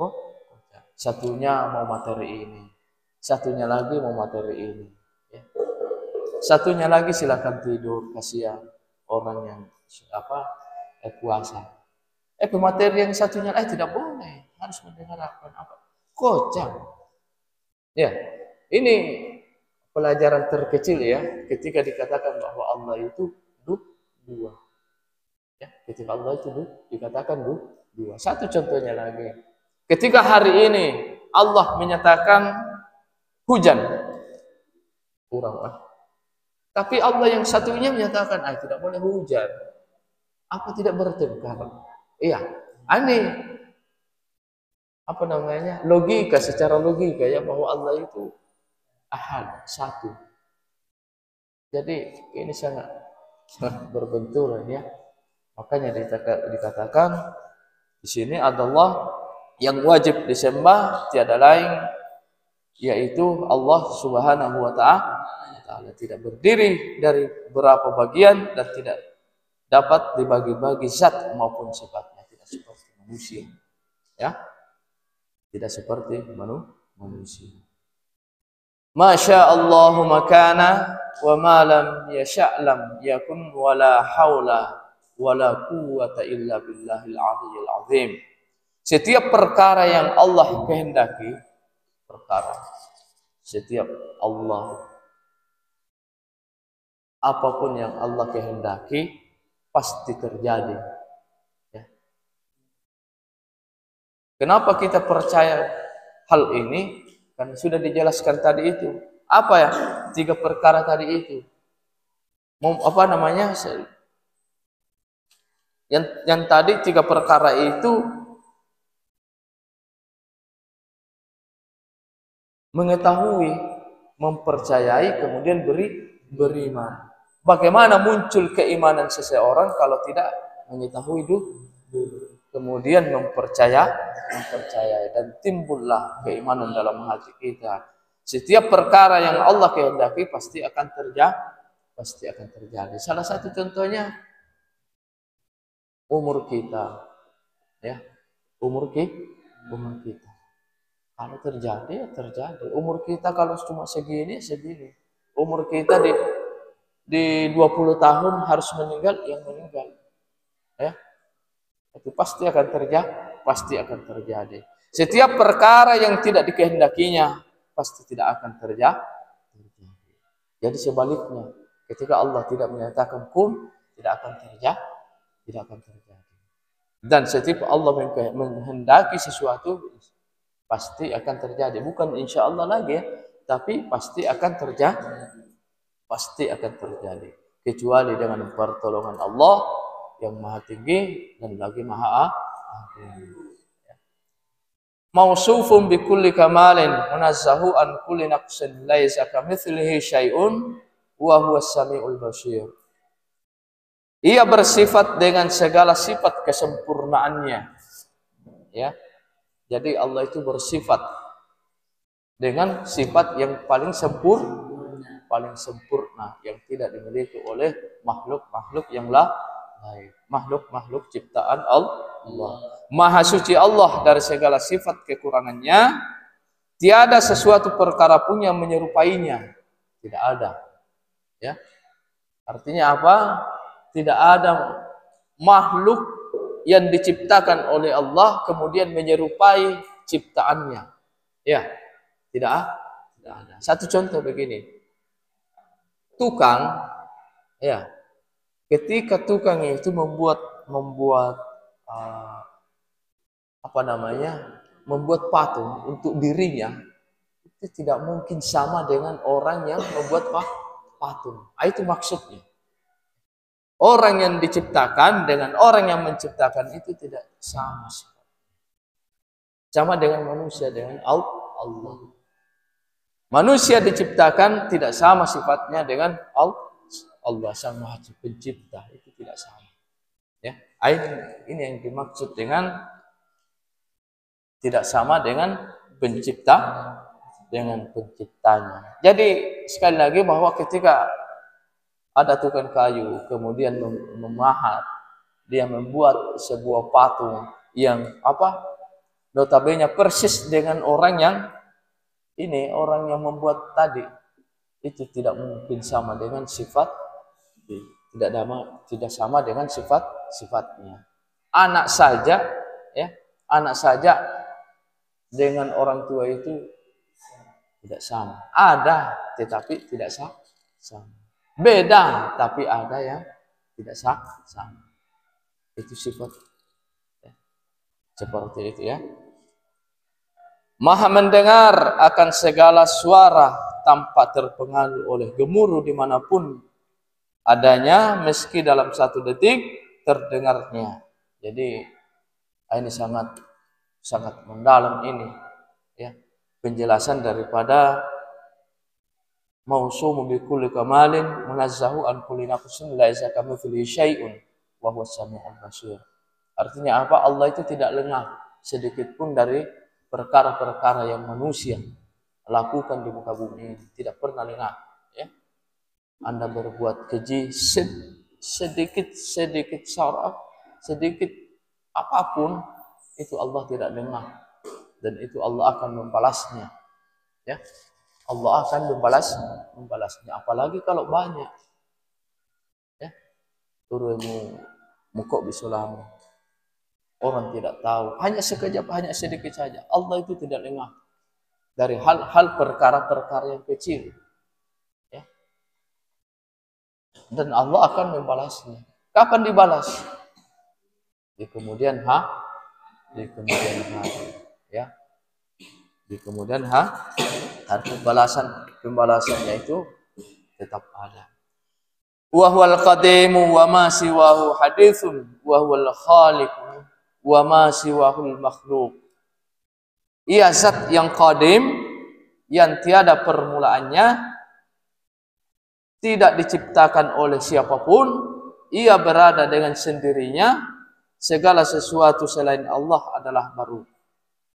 Oh, satunya mau materi ini, satunya lagi mau materi ini. Ya. Satunya lagi silakan tidur, kasihan orang yang puasa. Pemateri yang satunya tidak boleh, harus mendengarkan apa? Kocak. Ya, ini pelajaran terkecil ya, ketika dikatakan bahwa Allah itu dua. Ya, ketika Allah itu dikatakan dua. Satu contohnya lagi. Ketika hari ini Allah menyatakan hujan, kurang ah. Tapi Allah yang satunya menyatakan tidak boleh hujan. Apa tidak bertengkar? Iya, aneh. Apa namanya? Logika, secara logika ya, bahwa Allah itu ahad, satu. Jadi ini sangat berbenturan ya. Makanya dikatakan di sini adalah yang wajib disembah tiada lain yaitu Allah Subhanahu wa taala, tidak berdiri dari beberapa bagian dan tidak dapat dibagi-bagi zat maupun sifatnya, tidak seperti manusia. Ya. Tidak seperti manusia. Masya Allahu makana wa ma lam yasha' lam yakun wala haula wala quwwata illa billahil aliyyil azim. Setiap perkara yang Allah kehendaki, setiap Allah, apapun yang Allah kehendaki pasti terjadi. Ya. Kenapa kita percaya hal ini? Kan sudah dijelaskan tadi itu. Apa ya? 3 perkara tadi itu. Apa namanya? Yang tadi 3 perkara itu mengetahui, mempercayai, kemudian beriman. Bagaimana muncul keimanan seseorang kalau tidak mengetahui dulu, kemudian mempercayai, dan timbullah keimanan dalam hati kita. Setiap perkara yang Allah kehendaki pasti akan terjadi. Salah satu contohnya umur kita, ya, umur kita. Kalau terjadi ya terjadi. Umur kita kalau cuma segini. Umur kita di 20 tahun harus meninggal, yang meninggal. Ya. Itu pasti akan terjadi. Setiap perkara yang tidak dikehendakinya pasti tidak akan terjadi. Jadi sebaliknya, ketika Allah tidak menyatakan kun, tidak akan terjadi. Dan setiap Allah menghendaki sesuatu pasti akan terjadi. Bukan insya Allah lagi ya, tapi pasti akan terjadi. Kecuali dengan pertolongan Allah yang maha tinggi dan lagi maha agung. Mausufun bi kulli kamalin munazzahu an kulli naqsin laisa kamitslihi syai'un wa huwas samiul basir. Ia bersifat dengan segala sifat kesempurnaannya. Ya. Jadi Allah itu bersifat dengan sifat yang paling sempurna yang tidak dimiliki oleh makhluk-makhluk yang lain. Makhluk-makhluk ciptaan Allah. Maha suci Allah dari segala sifat kekurangannya. Tiada sesuatu perkara pun yang menyerupainya. Tidak ada. Ya. Artinya apa? Tidak ada makhluk yang diciptakan oleh Allah kemudian menyerupai ciptaannya. Ya. Tidak ada. Satu contoh begini. Tukang, ya. Ketika tukang itu membuat membuat patung untuk dirinya, itu tidak mungkin sama dengan orang yang membuat patung. Itu maksudnya. Orang yang diciptakan dengan orang yang menciptakan itu tidak sama. Sama dengan manusia, dengan Allah. Manusia diciptakan tidak sama sifatnya dengan Allah Sang Maha Pencipta, itu tidak sama. Ya, ini yang dimaksud dengan tidak sama dengan penciptanya. Jadi sekali lagi bahwa ketika ada tukang kayu kemudian memahat, dia membuat sebuah patung yang notabene persis dengan orang yang ini, orang yang membuat tadi. Itu tidak mungkin sama dengan sifat, tidak sama dengan sifatnya. Anak saja, ya, anak saja dengan orang tua itu tidak sama. Ada, tetapi tidak sama. Beda, tapi ada yang tidak sama. Itu sifat, ya. Seperti itu, ya. Maha mendengar akan segala suara tanpa terpengaruh oleh gemuruh dimanapun adanya, meski dalam satu detik terdengarnya. Jadi ini sangat mendalam ini, ya, penjelasan daripada mausumu bi kulli kamalin munazzahu an kulli naqsin laisa kamitslihi syai'un wa huwas samiul basir. Artinya apa? Allah itu tidak lengah sedikit pun dari perkara-perkara yang manusia lakukan di muka bumi ini, tidak pernah lengah, ya. Anda berbuat keji sedikit salah, sedikit apapun, itu Allah tidak lengah, dan itu Allah akan membalasnya, ya. Allah akan membalasnya, apalagi kalau banyak, ya. Turumu mukok bisulamu, orang tidak tahu, hanya sekejap, hanya sedikit saja. Allah itu tidak lengah dari hal-hal perkara-perkara yang kecil, ya. Dan Allah akan membalasnya. Kapan dibalas? Di kemudian hari, ya. Di kemudian hari, pembalasannya itu tetap ada. Wa huwal qadimu wa ma siwahu haditsun wa huwal khaliqu wa ma siwahul makhluk. Ia zat yang qadim, yang tiada permulaannya, tidak diciptakan oleh siapapun, ia berada dengan sendirinya, segala sesuatu selain Allah adalah baru.